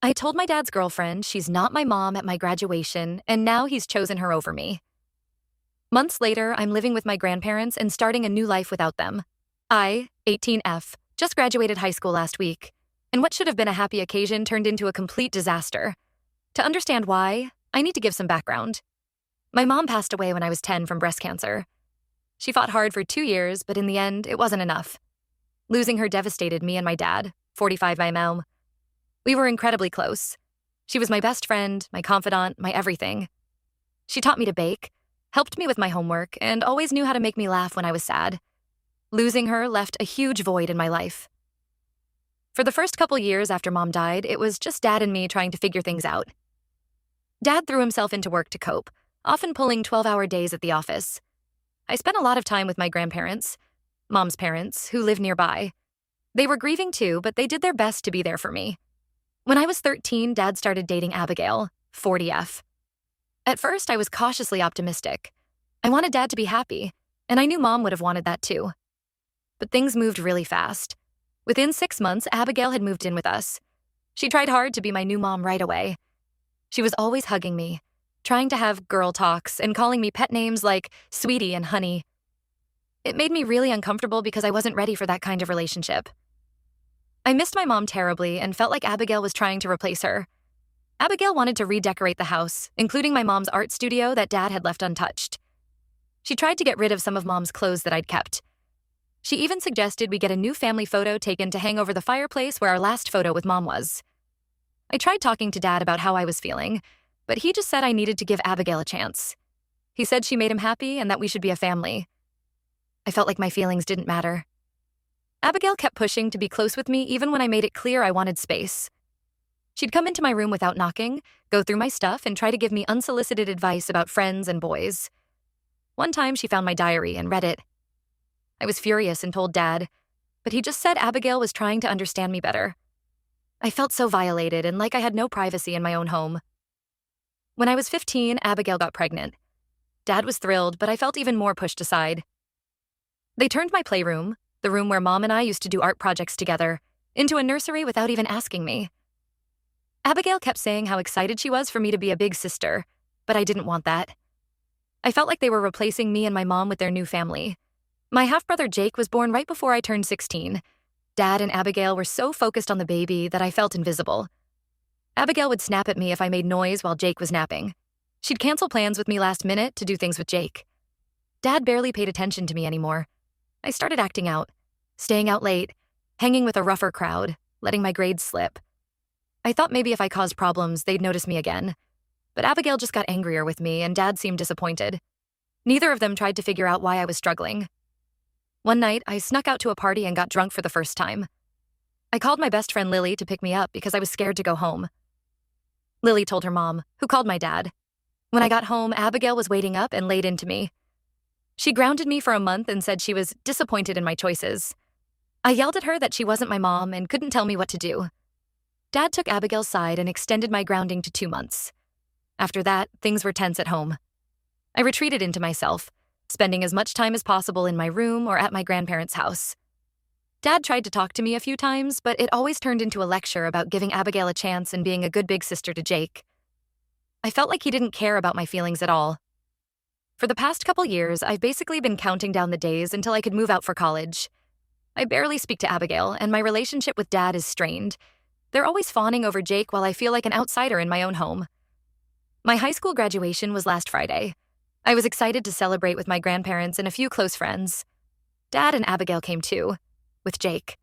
I told my dad's girlfriend she's not my mom at my graduation, and now he's chosen her over me. Months later, I'm living with my grandparents and starting a new life without them. I, 18F, just graduated high school last week, and what should have been a happy occasion turned into a complete disaster. To understand why, I need to give some background. My mom passed away when I was 10 from breast cancer. She fought hard for 2 years, but in the end, it wasn't enough. Losing her devastated me and my dad, 45 by mom. We were incredibly close. She was my best friend, my confidant, my everything. She taught me to bake, helped me with my homework, and always knew how to make me laugh when I was sad. Losing her left a huge void in my life. For the first couple years after Mom died, it was just Dad and me trying to figure things out. Dad threw himself into work to cope, often pulling 12-hour days at the office. I spent a lot of time with my grandparents, Mom's parents, who live nearby. They were grieving too, but they did their best to be there for me. When I was 13, Dad started dating Abigail, 40F. At first, I was cautiously optimistic. I wanted Dad to be happy, and I knew Mom would have wanted that too. But things moved really fast. Within 6 months, Abigail had moved in with us. She tried hard to be my new mom right away. She was always hugging me, trying to have girl talks, and calling me pet names like Sweetie and Honey. It made me really uncomfortable because I wasn't ready for that kind of relationship. I missed my mom terribly and felt like Abigail was trying to replace her. Abigail wanted to redecorate the house, including my mom's art studio that Dad had left untouched. She tried to get rid of some of Mom's clothes that I'd kept. She even suggested we get a new family photo taken to hang over the fireplace where our last photo with Mom was. I tried talking to Dad about how I was feeling, but he just said I needed to give Abigail a chance. He said she made him happy and that we should be a family. I felt like my feelings didn't matter. Abigail kept pushing to be close with me even when I made it clear I wanted space. She'd come into my room without knocking, go through my stuff, and try to give me unsolicited advice about friends and boys. One time, she found my diary and read it. I was furious and told Dad, but he just said Abigail was trying to understand me better. I felt so violated and like I had no privacy in my own home. When I was 15, Abigail got pregnant. Dad was thrilled, but I felt even more pushed aside. They turned my playroom, the room where Mom and I used to do art projects together, into a nursery without even asking me. Abigail kept saying how excited she was for me to be a big sister, but I didn't want that. I felt like they were replacing me and my mom with their new family. My half-brother Jake was born right before I turned 16. Dad and Abigail were so focused on the baby that I felt invisible. Abigail would snap at me if I made noise while Jake was napping. She'd cancel plans with me last minute to do things with Jake. Dad barely paid attention to me anymore. I started acting out, staying out late, hanging with a rougher crowd, letting my grades slip. I thought maybe if I caused problems, they'd notice me again. But Abigail just got angrier with me, and Dad seemed disappointed. Neither of them tried to figure out why I was struggling. One night, I snuck out to a party and got drunk for the first time. I called my best friend Lily to pick me up because I was scared to go home. Lily told her mom, who called my dad. When I got home, Abigail was waiting up and laid into me. She grounded me for a month and said she was disappointed in my choices. I yelled at her that she wasn't my mom and couldn't tell me what to do. Dad took Abigail's side and extended my grounding to 2 months. After that, things were tense at home. I retreated into myself, spending as much time as possible in my room or at my grandparents' house. Dad tried to talk to me a few times, but it always turned into a lecture about giving Abigail a chance and being a good big sister to Jake. I felt like he didn't care about my feelings at all. For the past couple years, I've basically been counting down the days until I could move out for college. I barely speak to Abigail, and my relationship with Dad is strained. They're always fawning over Jake while I feel like an outsider in my own home. My high school graduation was last Friday. I was excited to celebrate with my grandparents and a few close friends. Dad and Abigail came too, with Jake.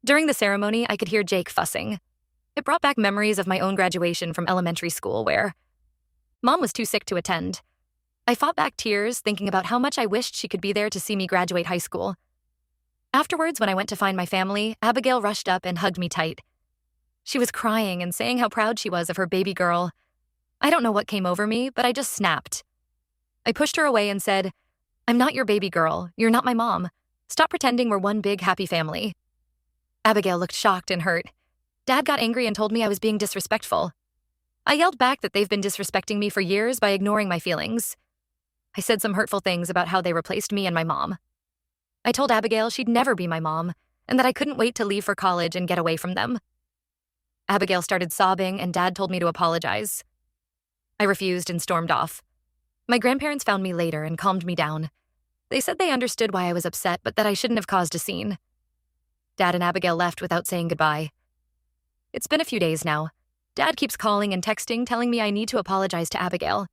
During the ceremony, I could hear Jake fussing. It brought back memories of my own graduation from elementary school where Mom was too sick to attend. I fought back tears thinking about how much I wished she could be there to see me graduate high school. Afterwards, when I went to find my family, Abigail rushed up and hugged me tight. She was crying and saying how proud she was of her baby girl. I don't know what came over me, but I just snapped. I pushed her away and said, "I'm not your baby girl. You're not my mom. Stop pretending we're one big happy family." Abigail looked shocked and hurt. Dad got angry and told me I was being disrespectful. I yelled back that they've been disrespecting me for years by ignoring my feelings. I said some hurtful things about how they replaced me and my mom. I told Abigail she'd never be my mom and that I couldn't wait to leave for college and get away from them. Abigail started sobbing, and Dad told me to apologize. I refused and stormed off. My grandparents found me later and calmed me down. They said they understood why I was upset, but that I shouldn't have caused a scene. Dad and Abigail left without saying goodbye. It's been a few days now. Dad keeps calling and texting, telling me I need to apologize to Abigail.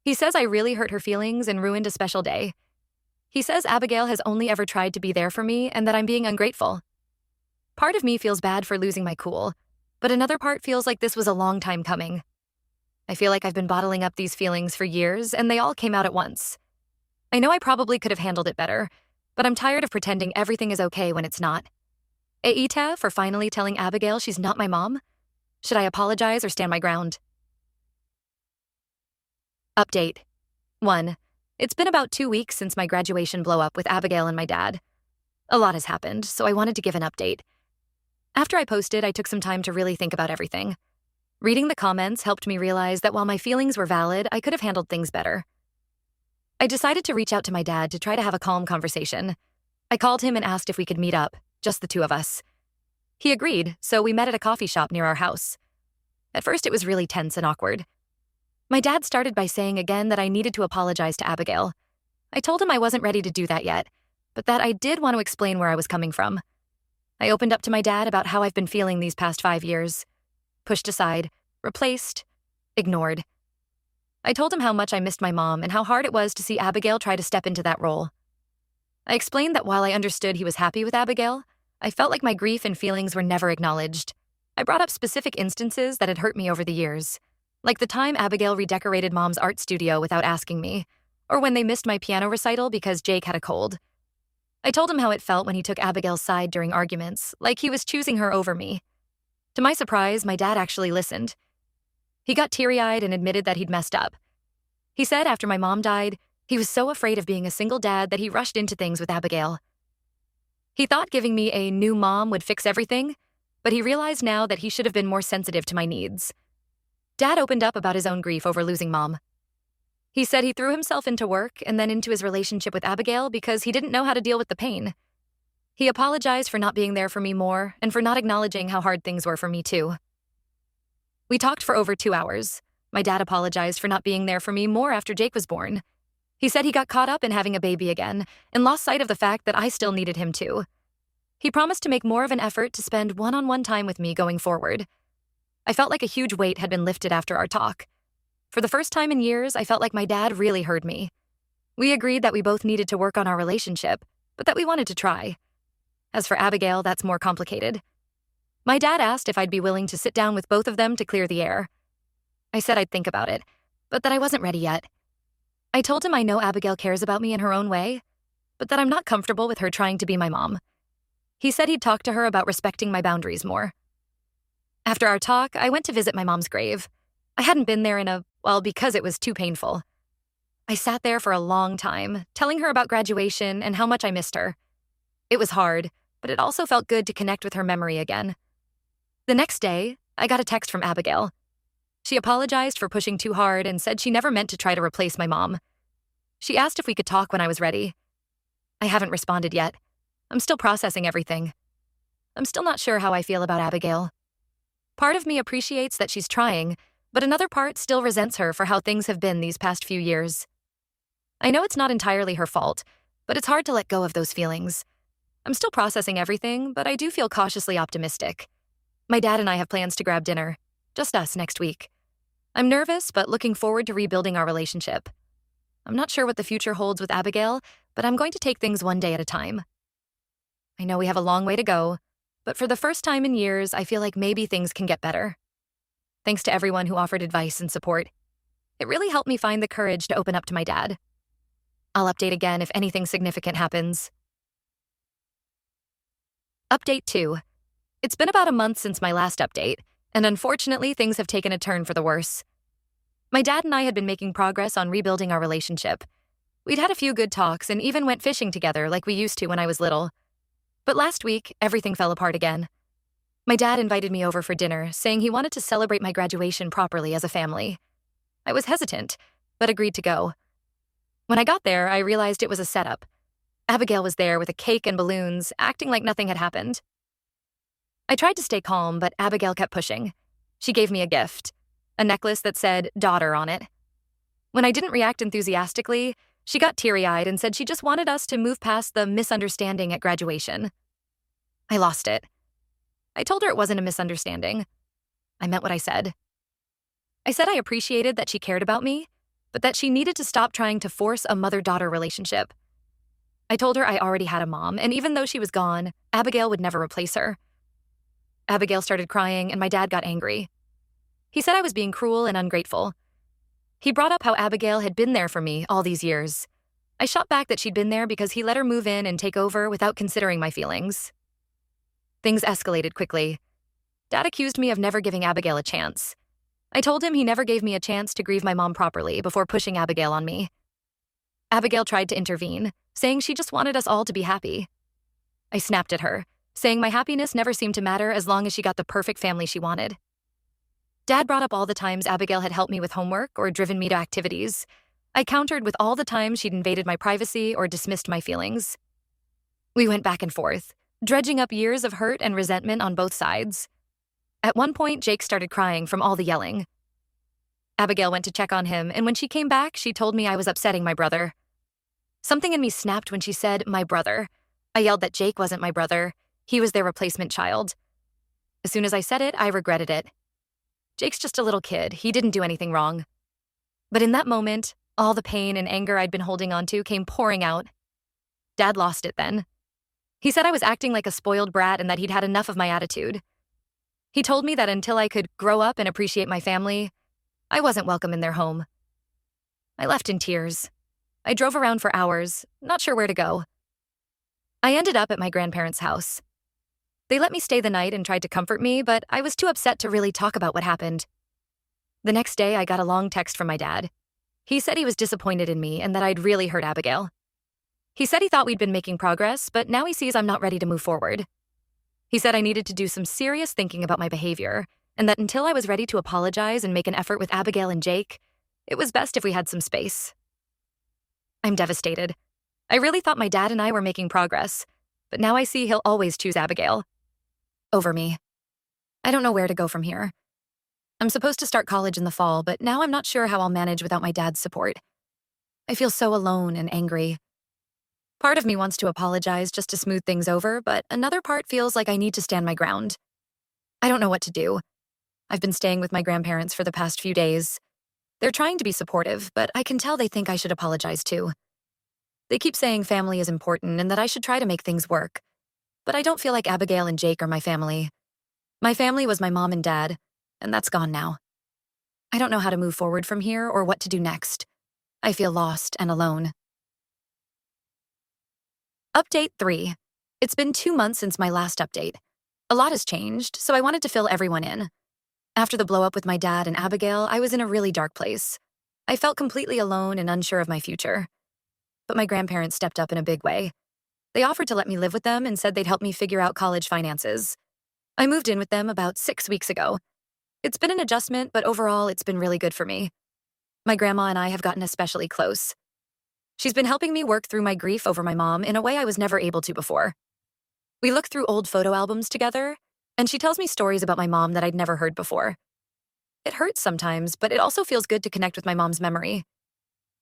He says I really hurt her feelings and ruined a special day. He says Abigail has only ever tried to be there for me and that I'm being ungrateful. Part of me feels bad for losing my cool, but another part feels like this was a long time coming. I feel like I've been bottling up these feelings for years, and they all came out at once. I know I probably could have handled it better, but I'm tired of pretending everything is okay when it's not. Aita for finally telling Abigail she's not my mom? Should I apologize or stand my ground? Update. 1. It's been about 2 weeks since my graduation blow-up with Abigail and my dad. A lot has happened, so I wanted to give an update. After I posted, I took some time to really think about everything. Reading the comments helped me realize that while my feelings were valid, I could have handled things better. I decided to reach out to my dad to try to have a calm conversation. I called him and asked if we could meet up, just the two of us. He agreed, so we met at a coffee shop near our house. At first, it was really tense and awkward. My dad started by saying again that I needed to apologize to Abigail. I told him I wasn't ready to do that yet, but that I did want to explain where I was coming from. I opened up to my dad about how I've been feeling these past 5 years. Pushed aside, replaced, ignored. I told him how much I missed my mom and how hard it was to see Abigail try to step into that role. I explained that while I understood he was happy with Abigail, I felt like my grief and feelings were never acknowledged. I brought up specific instances that had hurt me over the years, like the time Abigail redecorated Mom's art studio without asking me, or when they missed my piano recital because Jake had a cold. I told him how it felt when he took Abigail's side during arguments, like he was choosing her over me. To my surprise, my dad actually listened. He got teary-eyed and admitted that he'd messed up. He said after my mom died, he was so afraid of being a single dad that he rushed into things with Abigail. He thought giving me a new mom would fix everything, but he realized now that he should have been more sensitive to my needs. Dad opened up about his own grief over losing Mom. He said he threw himself into work and then into his relationship with Abigail because he didn't know how to deal with the pain. He apologized for not being there for me more and for not acknowledging how hard things were for me too. We talked for over 2 hours. My dad apologized for not being there for me more after Jake was born. He said he got caught up in having a baby again and lost sight of the fact that I still needed him too. He promised to make more of an effort to spend one-on-one time with me going forward. I felt like a huge weight had been lifted after our talk. For the first time in years, I felt like my dad really heard me. We agreed that we both needed to work on our relationship, but that we wanted to try. As for Abigail, that's more complicated. My dad asked if I'd be willing to sit down with both of them to clear the air. I said I'd think about it, but that I wasn't ready yet. I told him I know Abigail cares about me in her own way, but that I'm not comfortable with her trying to be my mom. He said he'd talk to her about respecting my boundaries more. After our talk, I went to visit my mom's grave. I hadn't been there because it was too painful. I sat there for a long time, telling her about graduation and how much I missed her. It was hard, but it also felt good to connect with her memory again. The next day, I got a text from Abigail. She apologized for pushing too hard and said she never meant to try to replace my mom. She asked if we could talk when I was ready. I haven't responded yet. I'm still processing everything. I'm still not sure how I feel about Abigail. Part of me appreciates that she's trying, but another part still resents her for how things have been these past few years. I know it's not entirely her fault, but it's hard to let go of those feelings. I'm still processing everything, but I do feel cautiously optimistic. My dad and I have plans to grab dinner, just us next week. I'm nervous, but looking forward to rebuilding our relationship. I'm not sure what the future holds with Abigail, but I'm going to take things one day at a time. I know we have a long way to go, but for the first time in years, I feel like maybe things can get better. Thanks to everyone who offered advice and support. It really helped me find the courage to open up to my dad. I'll update again if anything significant happens. Update 2. It's been about a month since my last update, and unfortunately, things have taken a turn for the worse. My dad and I had been making progress on rebuilding our relationship. We'd had a few good talks and even went fishing together like we used to when I was little. But last week, everything fell apart again. My dad invited me over for dinner, saying he wanted to celebrate my graduation properly as a family. I was hesitant, but agreed to go. When I got there, I realized it was a setup. Abigail was there with a cake and balloons, acting like nothing had happened. I tried to stay calm, but Abigail kept pushing. She gave me a gift, a necklace that said daughter on it. When I didn't react enthusiastically, she got teary-eyed and said she just wanted us to move past the misunderstanding at graduation. I lost it. I told her it wasn't a misunderstanding. I meant what I said. I said I appreciated that she cared about me, but that she needed to stop trying to force a mother-daughter relationship. I told her I already had a mom, and even though she was gone, Abigail would never replace her. Abigail started crying, and my dad got angry. He said I was being cruel and ungrateful. He brought up how Abigail had been there for me all these years. I shot back that she'd been there because he let her move in and take over without considering my feelings. Things escalated quickly. Dad accused me of never giving Abigail a chance. I told him he never gave me a chance to grieve my mom properly before pushing Abigail on me. Abigail tried to intervene, saying she just wanted us all to be happy. I snapped at her, saying my happiness never seemed to matter as long as she got the perfect family she wanted. Dad brought up all the times Abigail had helped me with homework or driven me to activities. I countered with all the times she'd invaded my privacy or dismissed my feelings. We went back and forth, dredging up years of hurt and resentment on both sides. At one point, Jake started crying from all the yelling. Abigail went to check on him, and when she came back, she told me I was upsetting my brother. Something in me snapped when she said, my brother. I yelled that Jake wasn't my brother. He was their replacement child. As soon as I said it, I regretted it. Jake's just a little kid. He didn't do anything wrong. But in that moment, all the pain and anger I'd been holding onto came pouring out. Dad lost it then. He said I was acting like a spoiled brat and that he'd had enough of my attitude. He told me that until I could grow up and appreciate my family, I wasn't welcome in their home. I left in tears. I drove around for hours, not sure where to go. I ended up at my grandparents' house. They let me stay the night and tried to comfort me, but I was too upset to really talk about what happened. The next day, I got a long text from my dad. He said he was disappointed in me and that I'd really hurt Abigail. He said he thought we'd been making progress, but now he sees I'm not ready to move forward. He said I needed to do some serious thinking about my behavior, and that until I was ready to apologize and make an effort with Abigail and Jake, it was best if we had some space. I'm devastated. I really thought my dad and I were making progress, but now I see he'll always choose Abigail over me. I don't know where to go from here. I'm supposed to start college in the fall, but now I'm not sure how I'll manage without my dad's support. I feel so alone and angry. Part of me wants to apologize just to smooth things over, but another part feels like I need to stand my ground. I don't know what to do. I've been staying with my grandparents for the past few days. They're trying to be supportive, but I can tell they think I should apologize too. They keep saying family is important and that I should try to make things work. But I don't feel like Abigail and Jake are my family. My family was my mom and dad, and that's gone now. I don't know how to move forward from here or what to do next. I feel lost and alone. Update 3. It's been 2 months since my last update. A lot has changed, so I wanted to fill everyone in. After the blow-up with my dad and Abigail, I was in a really dark place. I felt completely alone and unsure of my future. But my grandparents stepped up in a big way. They offered to let me live with them and said they'd help me figure out college finances. I moved in with them about 6 weeks ago. It's been an adjustment, but overall, it's been really good for me. My grandma and I have gotten especially close. She's been helping me work through my grief over my mom in a way I was never able to before. We look through old photo albums together, and she tells me stories about my mom that I'd never heard before. It hurts sometimes, but it also feels good to connect with my mom's memory.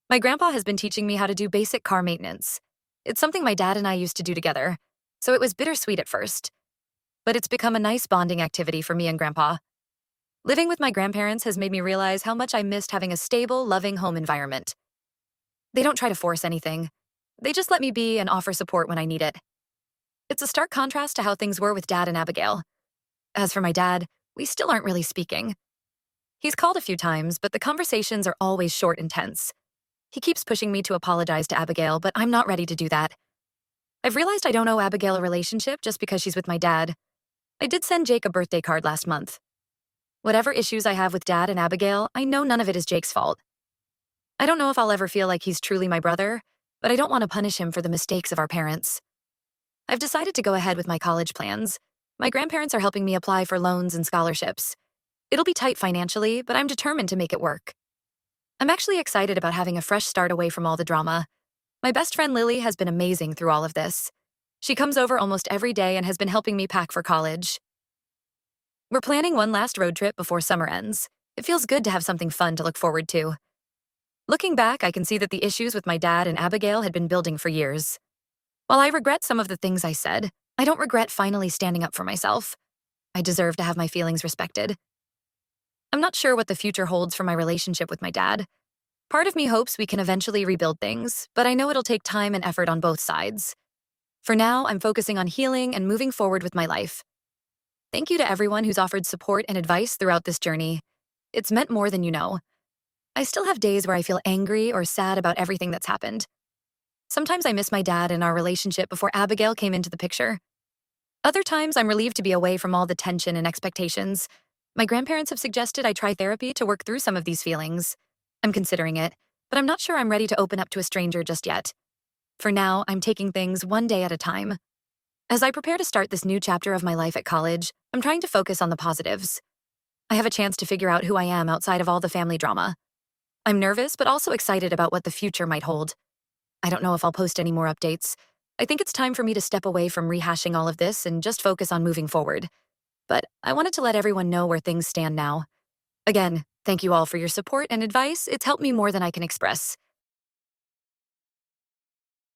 My grandpa has been teaching me how to do basic car maintenance. It's something my dad and I used to do together, so it was bittersweet at first. But it's become a nice bonding activity for me and Grandpa. Living with my grandparents has made me realize how much I missed having a stable, loving home environment. They don't try to force anything. They just let me be and offer support when I need it. It's a stark contrast to how things were with Dad and Abigail. As for my dad, we still aren't really speaking. He's called a few times, but the conversations are always short and tense. He keeps pushing me to apologize to Abigail, but I'm not ready to do that. I've realized I don't owe Abigail a relationship just because she's with my dad. I did send Jake a birthday card last month. Whatever issues I have with Dad and Abigail, I know none of it is Jake's fault. I don't know if I'll ever feel like he's truly my brother, but I don't want to punish him for the mistakes of our parents. I've decided to go ahead with my college plans. My grandparents are helping me apply for loans and scholarships. It'll be tight financially, but I'm determined to make it work. I'm actually excited about having a fresh start away from all the drama. My best friend Lily has been amazing through all of this. She comes over almost every day and has been helping me pack for college. We're planning one last road trip before summer ends. It feels good to have something fun to look forward to. Looking back, I can see that the issues with my dad and Abigail had been building for years. While I regret some of the things I said, I don't regret finally standing up for myself. I deserve to have my feelings respected. I'm not sure what the future holds for my relationship with my dad. Part of me hopes we can eventually rebuild things, but I know it'll take time and effort on both sides. For now, I'm focusing on healing and moving forward with my life. Thank you to everyone who's offered support and advice throughout this journey. It's meant more than you know. I still have days where I feel angry or sad about everything that's happened. Sometimes I miss my dad and our relationship before Abigail came into the picture. Other times, I'm relieved to be away from all the tension and expectations. My grandparents have suggested I try therapy to work through some of these feelings. I'm considering it, but I'm not sure I'm ready to open up to a stranger just yet. For now, I'm taking things one day at a time. As I prepare to start this new chapter of my life at college, I'm trying to focus on the positives. I have a chance to figure out who I am outside of all the family drama. I'm nervous, but also excited about what the future might hold. I don't know if I'll post any more updates. I think it's time for me to step away from rehashing all of this and just focus on moving forward. But I wanted to let everyone know where things stand now. Again, thank you all for your support and advice. It's helped me more than I can express.